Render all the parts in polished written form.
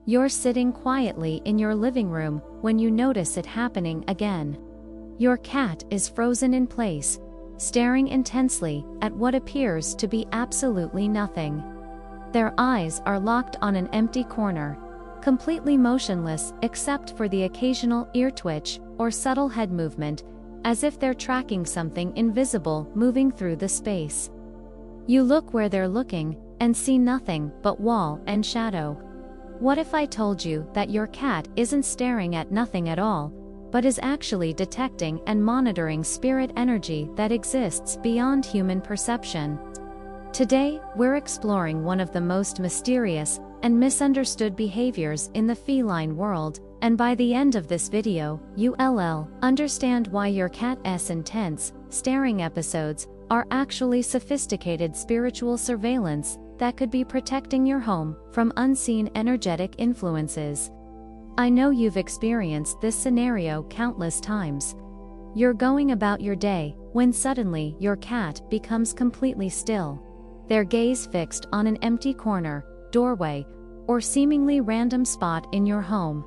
You're sitting quietly in your living room when you notice it happening again. Your cat is frozen in place, staring intensely at what appears to be absolutely nothing. Their eyes are locked on an empty corner, completely motionless except for the occasional ear twitch or subtle head movement, as if they're tracking something invisible moving through the space. You look where they're looking and see nothing but wall and shadow. What if I told you that your cat isn't staring at nothing at all, but is actually detecting and monitoring spirit energy that exists beyond human perception? Today, we're exploring one of the most mysterious and misunderstood behaviors in the feline world, and by the end of this video, you'll understand why your cat's intense, staring episodes are actually sophisticated spiritual surveillance that could be protecting your home from unseen energetic influences. I know you've experienced this scenario countless times. You're going about your day when suddenly your cat becomes completely still, their gaze fixed on an empty corner, doorway, or seemingly random spot in your home.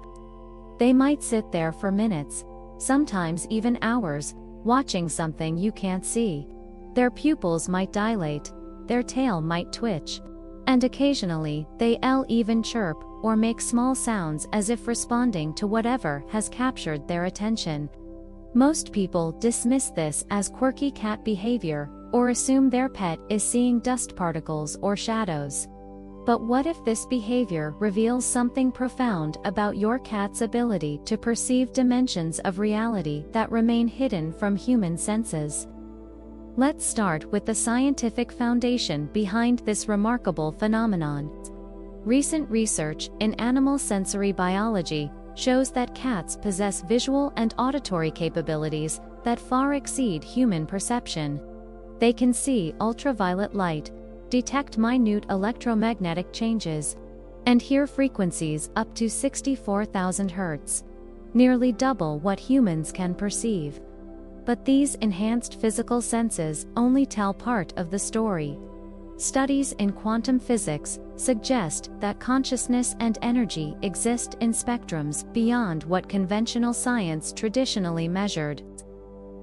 They might sit there for minutes, sometimes even hours, watching something you can't see. Their pupils might dilate, their tail might twitch, and occasionally they'll even chirp or make small sounds as if responding to whatever has captured their attention. Most people dismiss this as quirky cat behavior or assume their pet is seeing dust particles or shadows. But what if this behavior reveals something profound about your cat's ability to perceive dimensions of reality that remain hidden from human senses? Let's start with the scientific foundation behind this remarkable phenomenon. Recent research in animal sensory biology shows that cats possess visual and auditory capabilities that far exceed human perception. They can see ultraviolet light, detect minute electromagnetic changes, and hear frequencies up to 64,000 hertz, nearly double what humans can perceive. But these enhanced physical senses only tell part of the story. Studies in quantum physics suggest that consciousness and energy exist in spectrums beyond what conventional science traditionally measured.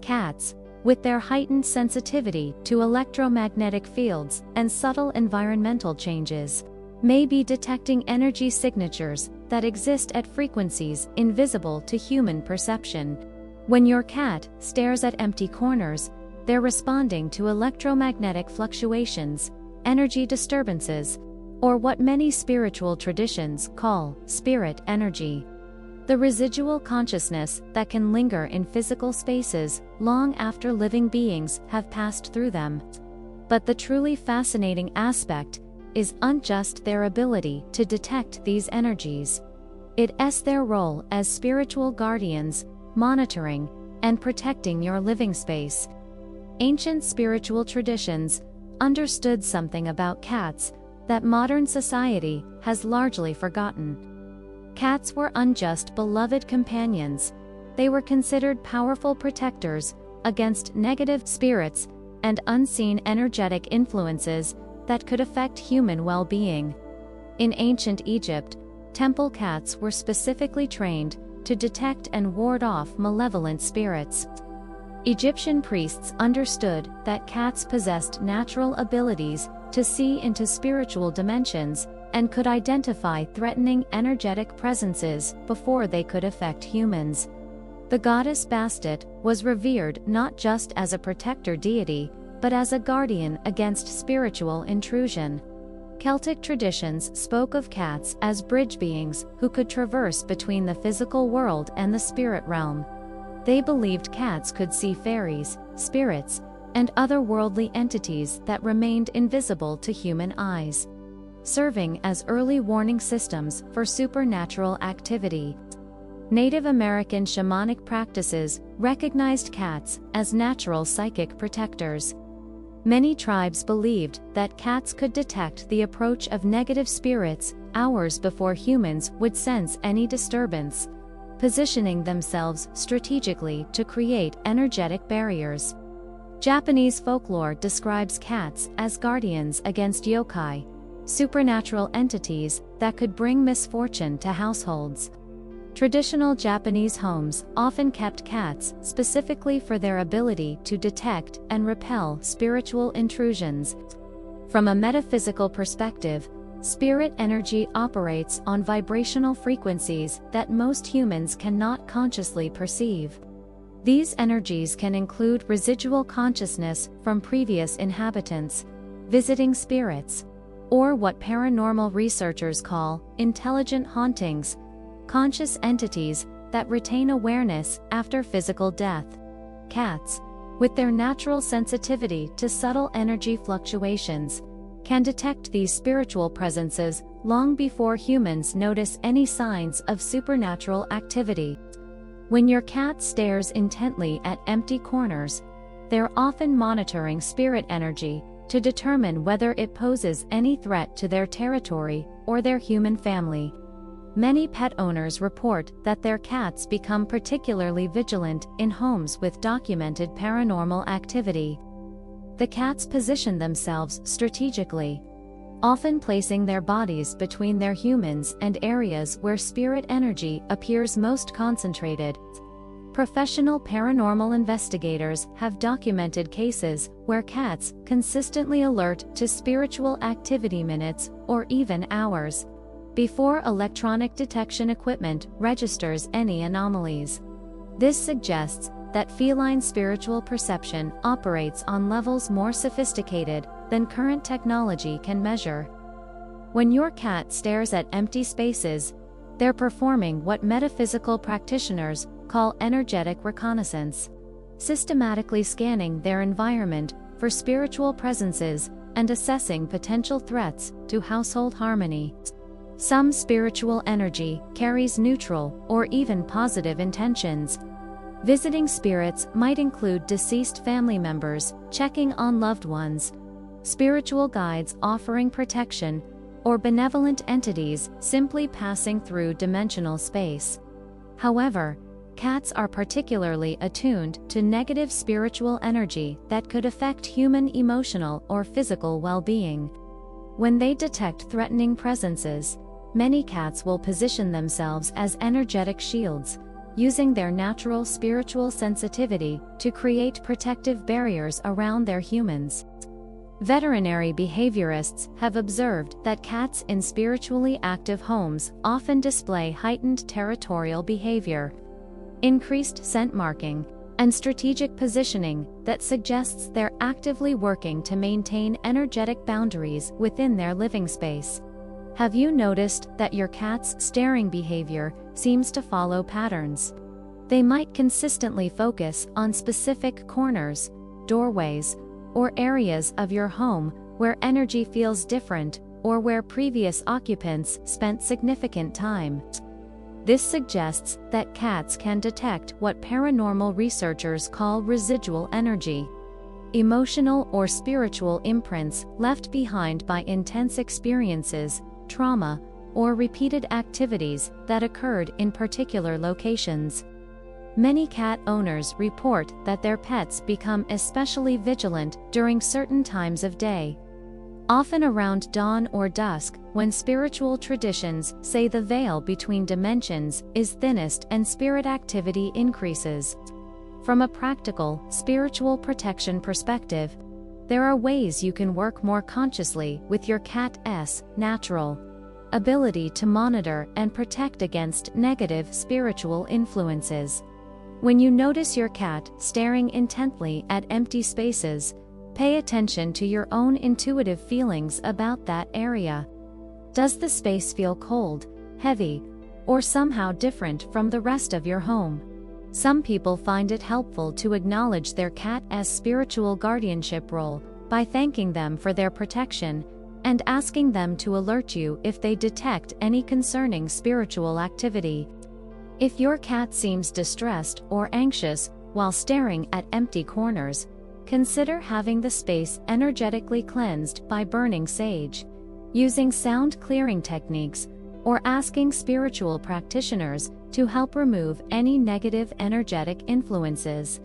Cats, with their heightened sensitivity to electromagnetic fields and subtle environmental changes, may be detecting energy signatures that exist at frequencies invisible to human perception. When your cat stares at empty corners, they're responding to electromagnetic fluctuations, energy disturbances, or what many spiritual traditions call spirit energy. The residual consciousness that can linger in physical spaces long after living beings have passed through them. But the truly fascinating aspect isn't just their ability to detect these energies. It's their role as spiritual guardians, monitoring and protecting your living space. Ancient spiritual traditions understood something about cats that modern society has largely forgotten. Cats weren't just beloved companions, they were considered powerful protectors against negative spirits and unseen energetic influences that could affect human well-being. In ancient Egypt, temple cats were specifically trained to detect and ward off malevolent spirits. Egyptian priests understood that cats possessed natural abilities to see into spiritual dimensions and could identify threatening energetic presences before they could affect humans. The goddess Bastet was revered not just as a protector deity, but as a guardian against spiritual intrusion. Celtic traditions spoke of cats as bridge beings who could traverse between the physical world and the spirit realm. They believed cats could see fairies, spirits, and other worldly entities that remained invisible to human eyes, serving as early warning systems for supernatural activity. Native American shamanic practices recognized cats as natural psychic protectors. Many tribes believed that cats could detect the approach of negative spirits hours before humans would sense any disturbance, positioning themselves strategically to create energetic barriers. Japanese folklore describes cats as guardians against yokai, supernatural entities that could bring misfortune to households. Traditional Japanese homes often kept cats specifically for their ability to detect and repel spiritual intrusions. From a metaphysical perspective, spirit energy operates on vibrational frequencies that most humans cannot consciously perceive. These energies can include residual consciousness from previous inhabitants, visiting spirits, or what paranormal researchers call intelligent hauntings, conscious entities that retain awareness after physical death. Cats, with their natural sensitivity to subtle energy fluctuations, can detect these spiritual presences long before humans notice any signs of supernatural activity. When your cat stares intently at empty corners, they're often monitoring spirit energy to determine whether it poses any threat to their territory or their human family. Many pet owners report that their cats become particularly vigilant in homes with documented paranormal activity. The cats position themselves strategically, often placing their bodies between their humans and areas where spirit energy appears most concentrated. Professional paranormal investigators have documented cases where cats consistently alert to spiritual activity minutes or even hours before electronic detection equipment registers any anomalies. This suggests that feline spiritual perception operates on levels more sophisticated than current technology can measure. When your cat stares at empty spaces, they're performing what metaphysical practitioners call energetic reconnaissance, systematically scanning their environment for spiritual presences and assessing potential threats to household harmony. Some spiritual energy carries neutral or even positive intentions. Visiting spirits might include deceased family members checking on loved ones, spiritual guides offering protection, or benevolent entities simply passing through dimensional space. However, cats are particularly attuned to negative spiritual energy that could affect human emotional or physical well-being. When they detect threatening presences, many cats will position themselves as energetic shields, using their natural spiritual sensitivity to create protective barriers around their humans. Veterinary behaviorists have observed that cats in spiritually active homes often display heightened territorial behavior, increased scent marking, and strategic positioning that suggests they're actively working to maintain energetic boundaries within their living space. Have you noticed that your cat's staring behavior seems to follow patterns? They might consistently focus on specific corners, doorways, or areas of your home where energy feels different or where previous occupants spent significant time. This suggests that cats can detect what paranormal researchers call residual energy, emotional or spiritual imprints left behind by intense experiences, trauma, or repeated activities that occurred in particular locations. Many cat owners report that their pets become especially vigilant during certain times of day, often around dawn or dusk, when spiritual traditions say the veil between dimensions is thinnest and spirit activity increases. From a practical, spiritual protection perspective, there are ways you can work more consciously with your cat's natural ability to monitor and protect against negative spiritual influences. When you notice your cat staring intently at empty spaces, pay attention to your own intuitive feelings about that area. Does the space feel cold, heavy, or somehow different from the rest of your home? Some people find it helpful to acknowledge their cat's spiritual guardianship role by thanking them for their protection and asking them to alert you if they detect any concerning spiritual activity. If your cat seems distressed or anxious while staring at empty corners, consider having the space energetically cleansed by burning sage, using sound clearing techniques, or asking spiritual practitioners to help remove any negative energetic influences.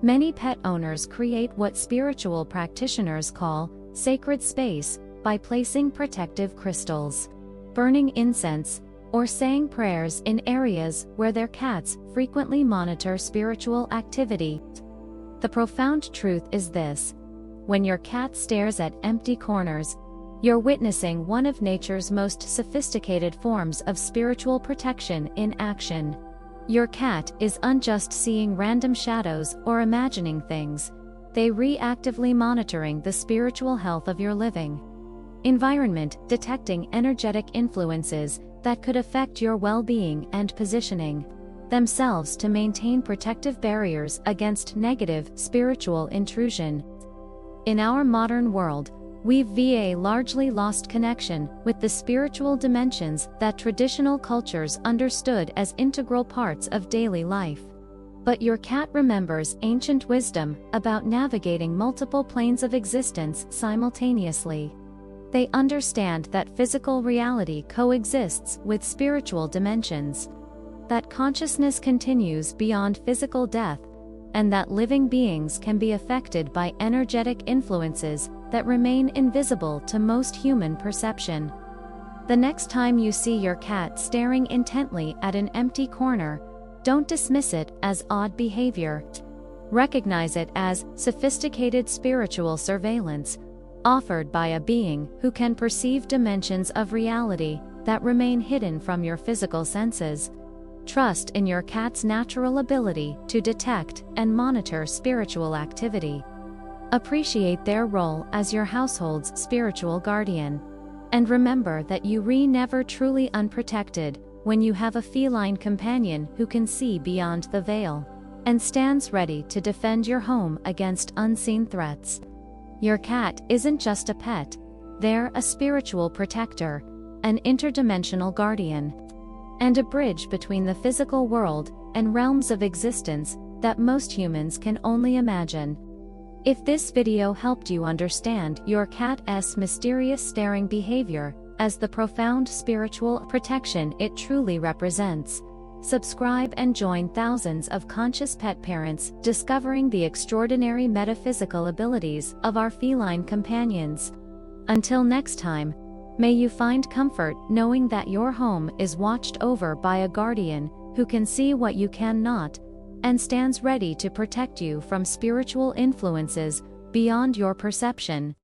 Many pet owners create what spiritual practitioners call sacred space by placing protective crystals, burning incense, or saying prayers in areas where their cats frequently monitor spiritual activity. The profound truth is this: when your cat stares at empty corners, you're witnessing one of nature's most sophisticated forms of spiritual protection in action. Your cat isn't just seeing random shadows or imagining things, they're reactively monitoring the spiritual health of your living environment, detecting energetic influences that could affect your well-being and positioning themselves to maintain protective barriers against negative spiritual intrusion. In our modern world, we've largely lost connection with the spiritual dimensions that traditional cultures understood as integral parts of daily life. But your cat remembers ancient wisdom about navigating multiple planes of existence simultaneously. They understand that physical reality coexists with spiritual dimensions, that consciousness continues beyond physical death, and that living beings can be affected by energetic influences that remain invisible to most human perception. The next time you see your cat staring intently at an empty corner, don't dismiss it as odd behavior. Recognize it as sophisticated spiritual surveillance, offered by a being who can perceive dimensions of reality that remain hidden from your physical senses. Trust in your cat's natural ability to detect and monitor spiritual activity. Appreciate their role as your household's spiritual guardian. And remember that you're never truly unprotected when you have a feline companion who can see beyond the veil and stands ready to defend your home against unseen threats. Your cat isn't just a pet, they're a spiritual protector, an interdimensional guardian, and a bridge between the physical world and realms of existence that most humans can only imagine. If this video helped you understand your cat's mysterious staring behavior as the profound spiritual protection it truly represents, subscribe and join thousands of conscious pet parents discovering the extraordinary metaphysical abilities of our feline companions. Until next time, may you find comfort knowing that your home is watched over by a guardian who can see what you cannot, and stands ready to protect you from spiritual influences beyond your perception.